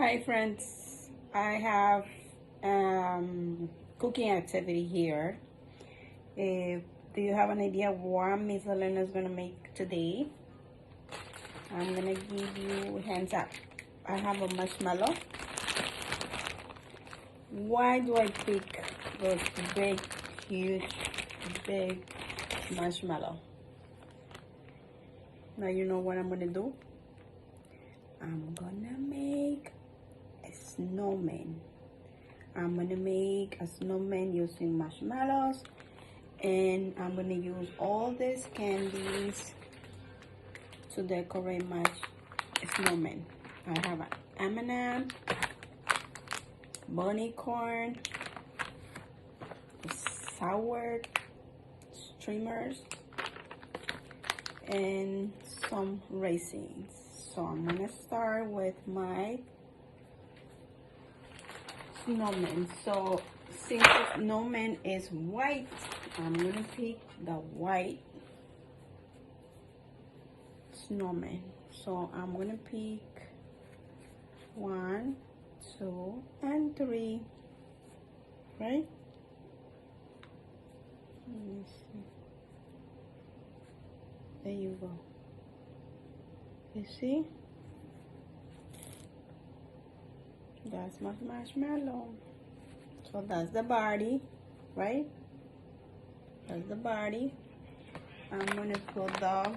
Hi friends, I have cooking activity here. Do you have an idea what Miss Elena is gonna make today? I'm gonna give you hands up. I have a marshmallow. Why do I pick those big, huge, big marshmallow? Now you know what I'm gonna do? I'm gonna make a snowman. I'm gonna make a snowman using marshmallows, and I'm gonna use all these candies to decorate my snowman. I have an M&M, bunny corn, sour streamers, and some raisins. So I'm gonna start with my snowman. So since the snowman is white, I'm gonna pick the white snowman. So I'm gonna pick 1, 2, and 3, right? Let me see. There you go. You see? That's my marshmallow. So that's the body, right? That's the body. I'm gonna put the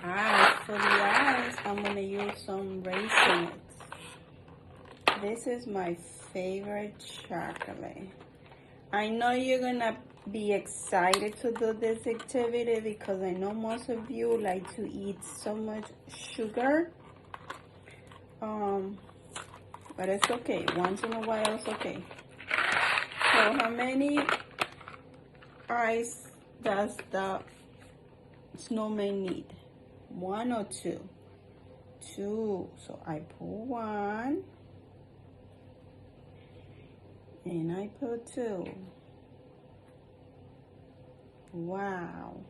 eyes. For the eyes, I'm gonna use some raisins. This is my favorite chocolate. I know you're gonna be excited to do this activity because I know most of you like to eat so much sugar. But it's okay. Once in a while, it's okay. So how many eyes does the snowman need? 1 or 2? 2. So I put 1. And I put 2. Wow.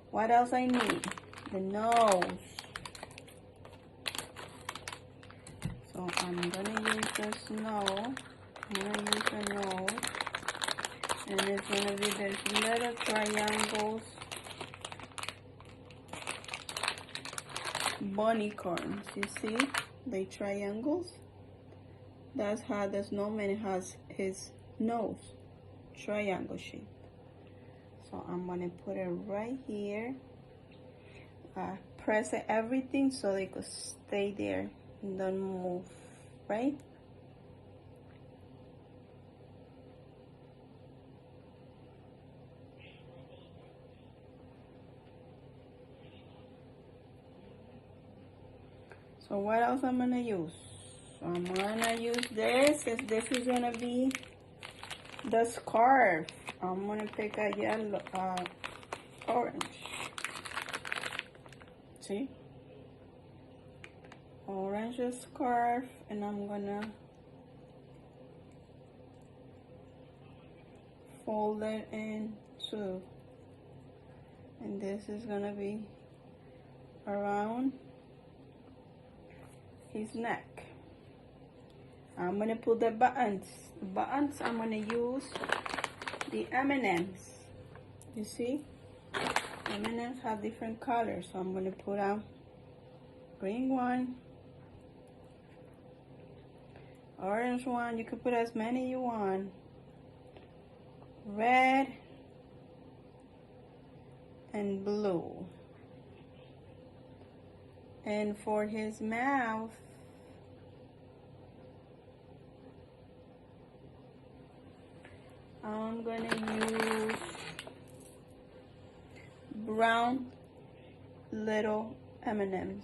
What else I need? The nose. So I'm gonna use the snow. I'm gonna use the nose. And it's gonna be these little triangles. Bunny corns, you see? The triangles. That's how the snowman has his nose. Triangle shape. So I'm gonna put it right here. Press everything so they could stay there and don't move, right? So what else I'm gonna use? So I'm gonna use this. This is gonna be the scarf. I'm gonna pick a yellow, orange. See? Orange scarf, and I'm gonna fold it in two. And this is gonna be around his neck. I'm gonna put the buttons. The buttons, I'm gonna use the M&Ms. You see? M&Ms have different colors, so I'm gonna put a green one, orange one. You can put as many you want. Red and blue. And for his mouth, I'm gonna use brown little M&Ms.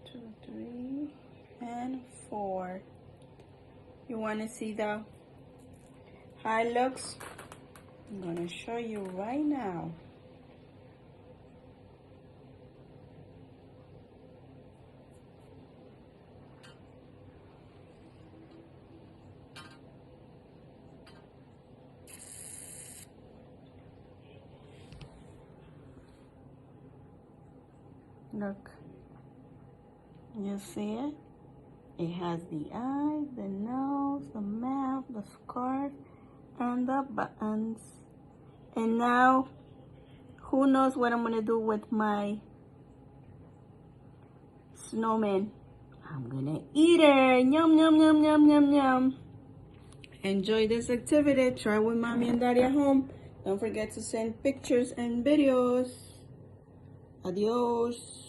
2, 3, and 4. You want to see how it looks? I'm gonna show you right now. Look. You see it? It has the eyes, the nose, the mouth, the scarf, and the buttons. And now, who knows what I'm gonna do with my snowman? I'm gonna eat it. Yum, yum, yum, yum, yum, yum. Enjoy this activity. Try with mommy and daddy at home. Don't forget to send pictures and videos. Adios.